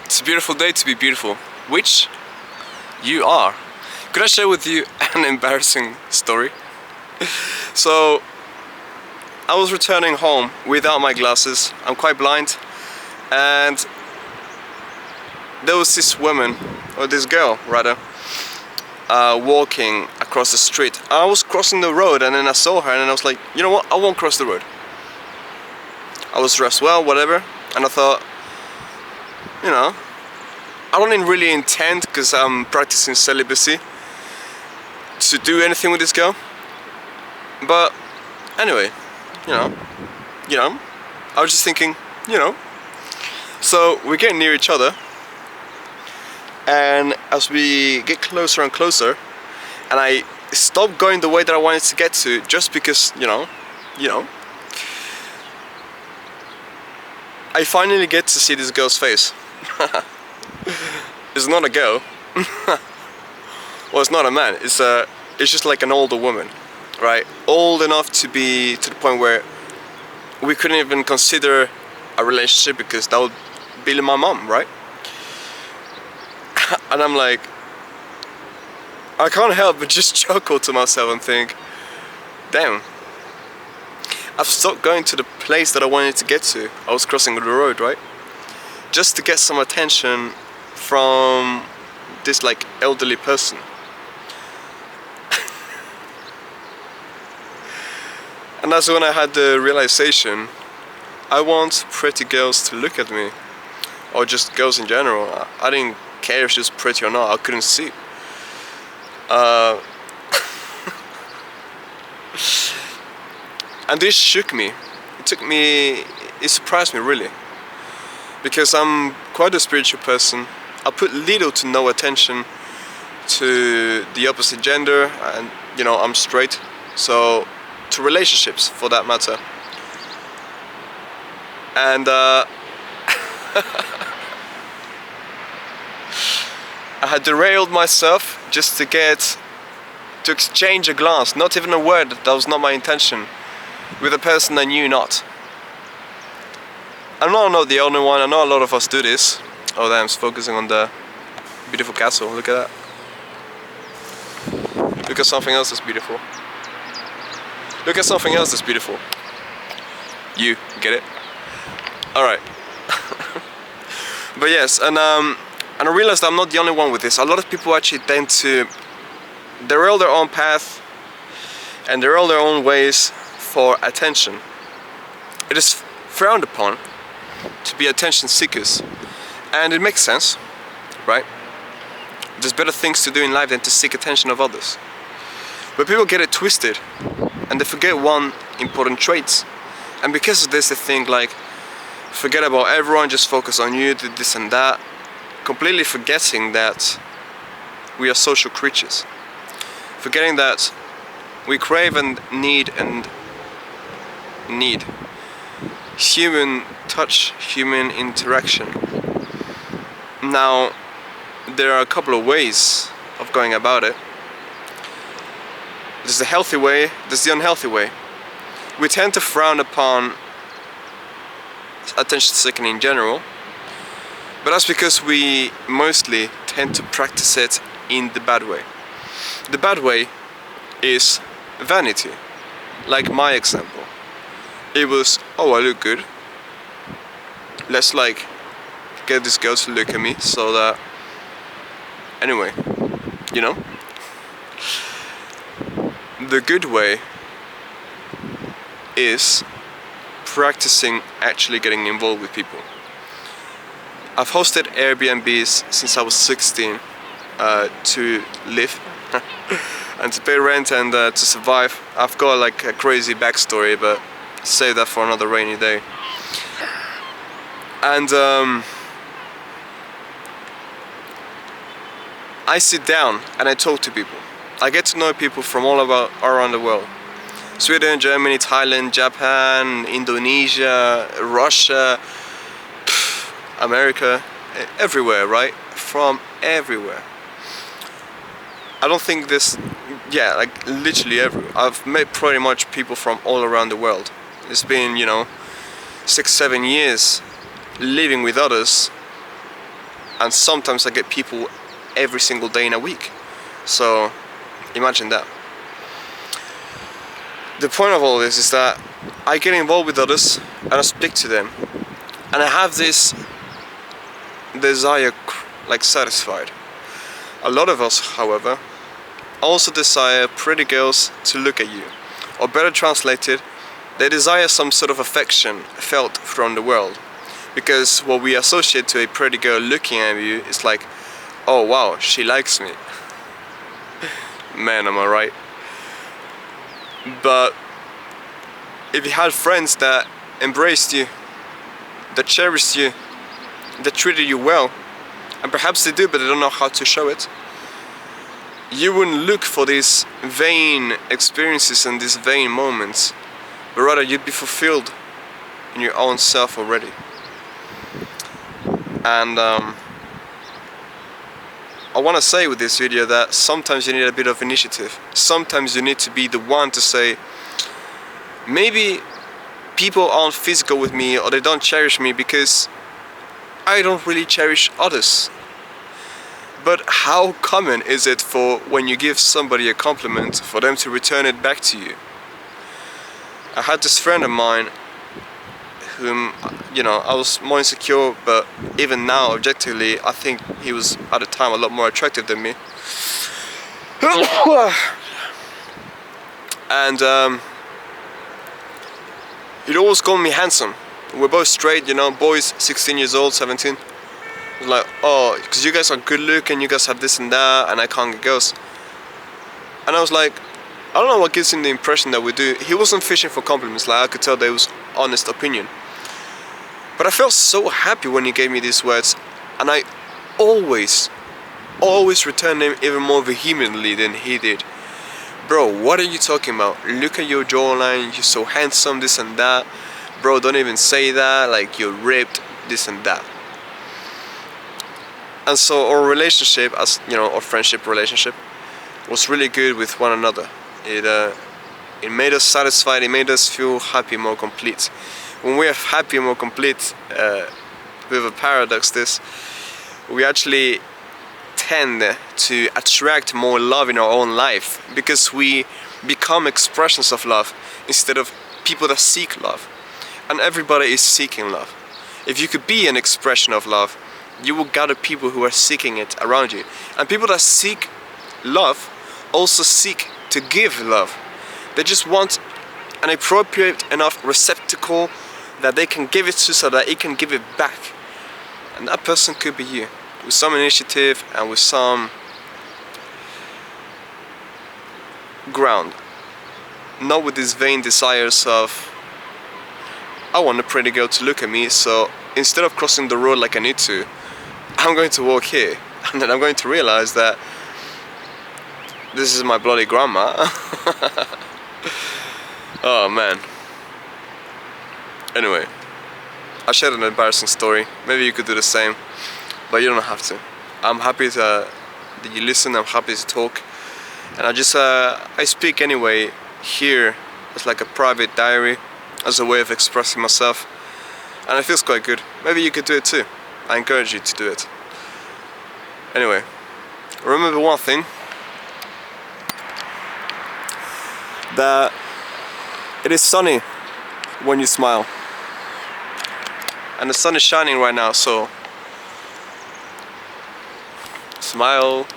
It's a beautiful day to be beautiful, which you are. Could I share with you an embarrassing story? So, I was returning home without my glasses. I'm quite blind, and there was this woman, or this girl rather, walking across the street. I was crossing the road, and then I saw her, and then I was like, you know what? I won't cross the road. I was dressed well, whatever, and I thought, you know, I don't really intend, because I'm practicing celibacy, to do anything with this girl. But anyway, you know, I was just thinking, So we're getting near each other, and as we get closer and closer, and I stopped going the way that I wanted to get to, just because, I finally get to see this girl's face. It's not a girl. Well, it's not a man. It's just like an older woman, right? Old enough to be to the point where we couldn't even consider a relationship, because that would be my mom, right? And I'm like, I can't help but just chuckle to myself and think, damn, I've stopped going to the place that I wanted to get to. I was crossing the road, right? Just to get some attention from this like elderly person. And that's when I had the realization, I want pretty girls to look at me, or just girls in general. I didn't care if she was pretty or not, I couldn't see. And this shook me. It surprised me really. Because I'm quite a spiritual person. I put little to no attention to the opposite gender, and I'm straight. So, to relationships for that matter. And I had derailed myself just to exchange a glance, not even a word, that was not my intention, with a person I knew not. I'm not the only one, I know a lot of us do this. Oh damn, it's focusing on the beautiful castle, look at that. Look at something else that's beautiful. Look at something else that's beautiful. You get it? Alright. But yes, and I realized I'm not the only one with this. A lot of people actually tend to derail their own path and derail their own ways for attention. It is frowned upon to be attention seekers, and it makes sense, right? There's better things to do in life than to seek attention of others. But people get it twisted, and they forget one important trait. And because of this, they think like, forget about everyone, just focus on you, do this and that, completely forgetting that we are social creatures. Forgetting that we crave and need human touch, human interaction. Now, there are a couple of ways of going about it. There's the healthy way, there's the unhealthy way. We tend to frown upon attention seeking in general, but that's because we mostly tend to practice it in the bad way. The bad way is vanity, like my example. It was, oh, I look good, let's like get this girl to look at me, so that anyway, the good way is practicing actually getting involved with people. I've hosted Airbnbs since I was 16 to live and to pay rent and to survive. I've got like a crazy backstory, but save that for another rainy day. And I sit down and I talk to people. I get to know people from all around the world. Sweden, Germany, Thailand, Japan, Indonesia, Russia, America, everywhere, right? From everywhere. I don't think this, like literally everywhere. I've met pretty much people from all around the world. It's been, 6-7 years living with others and sometimes I get people every single day in a week. So imagine that. The point of all this is that I get involved with others and I speak to them, and I have this desire like satisfied. A lot of us, however, also desire pretty girls to look at you, or better translated, they desire some sort of affection felt from the world, because what we associate to a pretty girl looking at you is like, oh wow, she likes me. Man, am I right? But if you had friends that embraced you, that cherished you, that treated you well, and perhaps they do but they don't know how to show it, you wouldn't look for these vain experiences and these vain moments, but rather you'd be fulfilled in your own self already. And I want to say with this video that sometimes you need a bit of initiative. Sometimes you need to be the one to say, maybe people aren't physical with me, or they don't cherish me because I don't really cherish others. But how common is it for when you give somebody a compliment for them to return it back to you? I had this friend of mine whom, you know, I was more insecure, but even now, objectively, I think he was at the time a lot more attractive than me. And he'd always call me handsome. We're both straight, you know, boys, 16 years old, 17. Like, oh, because you guys are good looking, you guys have this and that, and I can't get girls. And I was like, I don't know what gives him the impression that we do. He wasn't fishing for compliments, like I could tell that it was honest opinion. But I felt so happy when he gave me these words, and I always returned them even more vehemently than he did. Bro, what are you talking about? Look at your jawline, you're so handsome, this and that. Bro, don't even say that, like you're ripped, this and that. And so our relationship, as you know, our friendship relationship, was really good with one another. It made us satisfied, it made us feel happy, more complete. When we are happy and more complete, we have a paradox this, we actually tend to attract more love in our own life, because we become expressions of love instead of people that seek love. And everybody is seeking love. If you could be an expression of love, you will gather people who are seeking it around you. And people that seek love also seek to give love. They just want an appropriate enough receptacle that they can give it to so that it can give it back. And that person could be you, with some initiative and with some ground. Not with these vain desires of, I want a pretty girl to look at me, so instead of crossing the road like I need to, I'm going to walk here, and then I'm going to realize that this is my bloody grandma. Oh man. Anyway, I shared an embarrassing story. Maybe you could do the same, but you don't have to. I'm happy that you listen, I'm happy to talk. And I speak anyway here as like a private diary, as a way of expressing myself. And it feels quite good. Maybe you could do it too. I encourage you to do it. Anyway, remember one thing, that it is sunny when you smile. And the sun is shining right now, so smile.